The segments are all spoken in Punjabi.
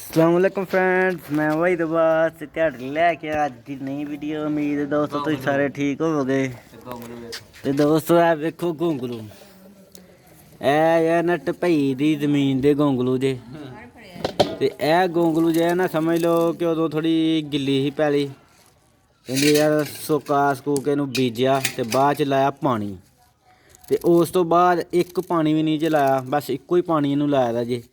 असलामुअलैकुम फ्रेंड्स, मैं वही दोबारा से ਤੁਹਾਡੇ ਲੈ ਕੇ ਅੱਜ ਦੀ ਨਈ ਵੀਡੀਓ। ਉਮੀਦ ਹੈ ਦੋਸਤੋ ਤੁਸੀਂ ਸਾਰੇ ਠੀਕ ਹੋਵੋਗੇ। ਤੇ ਦੋਸਤੋ ਇਹ ਵੇਖੋ ਗੋਂਗਲੂ, ਇਹ ਨਟ ਭਈ ਦੀ ਜ਼ਮੀਨ ਦੇ ਗੋਂਗਲੂ ਜੇ। ਤੇ ਇਹ ਗੋਂਗਲੂ ਜੇ ਨਾ ਸਮਝ ਲਓ ਕਿ ਉਦੋਂ ਥੋੜੀ ਗਿੱਲੀ ਸੀ ਪੈਲੀ, ਕਹਿੰਦੇ ਯਾਰ ਸੁੱਕਾ ਸਕੂਕੇ ਨੂੰ ਬੀਜਿਆ ਤੇ ਬਾਅਦ ਚ ਲਾਇਆ ਪਾਣੀ। ਤੇ ਉਸ ਤੋਂ ਬਾਅਦ ਇੱਕ ਪਾਣੀ ਵੀ ਨਹੀਂ ਜੇ ਲਾਇਆ, ਬਸ ਇੱਕੋ ਹੀ ਪਾਣੀ ਇਹਨੂੰ ਲਾਇਆ ਦਾ ਜੇ।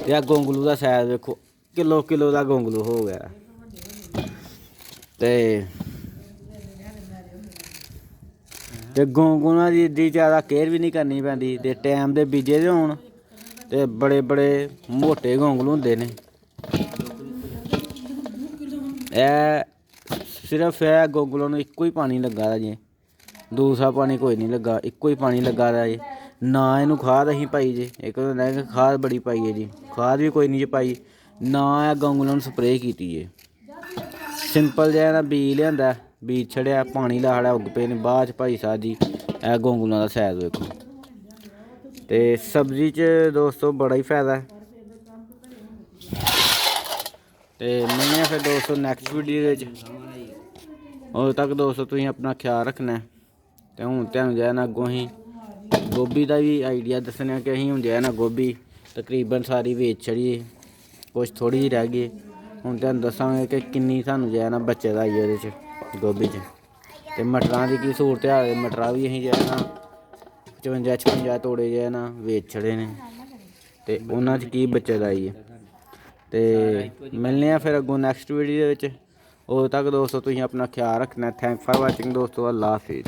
ਤੇ ਆ ਗੋਂਗਲੂ ਦਾ ਸਾਈਜ਼ ਵੇਖੋ, ਕਿਲੋ ਦਾ ਗੋਂਗਲੂ ਹੋ ਗਿਆ। ਤੇ ਗੋਂਗਲੂਆਂ ਦੀ ਇੱਡੀ ਜ਼ਿਆਦਾ ਕੇਅਰ ਵੀ ਨਹੀਂ ਕਰਨੀ ਪੈਂਦੀ, ਤੇ ਟਾਈਮ ਦੇ ਬੀਜੇ ਦੇ ਹੋਣ ਤੇ ਬੜੇ ਮੋਟੇ ਗੋਂਗਲੂ ਹੁੰਦੇ ਨੇ। ਇਹ ਸਿਰਫ ਇਹ ਗੋਂਗਲੂਆਂ ਨੂੰ ਇੱਕੋ ਹੀ ਪਾਣੀ ਲੱਗਾ ਦਾ ਜੀ, ਦੂਸਰਾ ਪਾਣੀ ਕੋਈ ਨਹੀਂ ਲੱਗਾ, ਇੱਕੋ ਹੀ ਪਾਣੀ ਲੱਗਾ ਦਾ ਜੀ। ਨਾ ਇਹਨੂੰ ਖਾਦ ਅਸੀਂ ਪਾਈ ਜੇ, ਇੱਕ ਹੁੰਦਾ ਕਿ ਖਾਦ ਬੜੀ ਪਾਈ ਹੈ ਜੀ, ਖਾਦ ਵੀ ਕੋਈ ਨਹੀਂ ਜੀ ਪਾਈ। ਨਾ ਇਹ ਗੋਂਗਲੂਆਂ ਨੂੰ ਸਪਰੇਅ ਕੀਤੀ ਹੈ, ਸਿੰਪਲ ਜਿਹਾ ਨਾ ਬੀਜ ਲਿਆਂਦਾ, ਬੀਜ ਛੜਿਆ, ਪਾਣੀ ਲਾ ਛੜਿਆ, ਉੱਗ ਪਏ ਨੇ। ਬਾਅਦ 'ਚ ਭਾਈ ਸਾਹਿਬ ਜੀ ਇਹ ਗੋਂਗਲੂਆਂ ਦਾ ਸਾਈਜ਼ ਵੇਖੋ। ਤੇ ਸਬਜ਼ੀ 'ਚ ਦੋਸਤੋ ਬੜਾ ਹੀ ਫਾਇਦਾ। ਤੇ ਮਿਲਦੇ ਹਾਂ ਫਿਰ ਦੋਸਤੋ ਨੈਕਸਟ ਵੀਡੀਓ ਵਿੱਚ। ਉਦੋਂ ਤੱਕ ਦੋਸਤੋ ਤੁਸੀਂ ਆਪਣਾ ਖਿਆਲ ਰੱਖਣਾ। ਤੇ ਹੁਣ ਤੁਹਾਨੂੰ ਜਿਹੜਾ ਨਾ ਅੱਗੋਂ ਅਸੀਂ ਗੋਭੀ ਦਾ ਵੀ ਆਈਡੀਆ ਦੱਸਣਾ ਕਿ ਅਸੀਂ ਹੁਣ ਜਿਹੜਾ ਨਾ ਗੋਭੀ ਤਕਰੀਬਨ ਸਾਰੀ ਵੇਚ ਛੜੀਏ, ਕੁਛ ਥੋੜ੍ਹੀ ਜਿਹੀ ਰਹਿ ਗਈ। ਹੁਣ ਤੁਹਾਨੂੰ ਦੱਸਾਂਗੇ ਕਿ ਕਿੰਨੀ ਸਾਨੂੰ ਜਿਹੜਾ ਨਾ ਬੱਚਤ ਆਈ ਉਹਦੇ 'ਚ ਗੋਭੀ 'ਚ। ਤੇ ਮਟਰਾਂ ਦੀ ਕੀ ਸਹੂਲਤ ਆ, ਮਟਰਾਂ ਵੀ ਅਸੀਂ ਜਿਹੜਾ ਨਾ 55 ਤੋੜੇ ਜਿਹੜਾ ਨਾ ਵੇਚ ਛੜੇ ਨੇ, ਤੇ ਉਹਨਾਂ 'ਚ ਕੀ ਬੱਚਤ ਆਈ ਹੈ। ਤੇ ਮਿਲਦੇ ਹਾਂ ਫਿਰ ਅੱਗੋਂ ਨੈਕਸਟ ਵੀਡੀਓ ਵਿੱਚ। ਉਦੋਂ ਤੱਕ ਦੋਸਤੋ ਤੁਸੀਂ ਆਪਣਾ ਖਿਆਲ ਰੱਖਣਾ। ਥੈਂਕ ਫਾਰ ਵਾਚਿੰਗ ਦੋਸਤੋ। ਅੱਲਾ ਹਾਫਿਜ਼।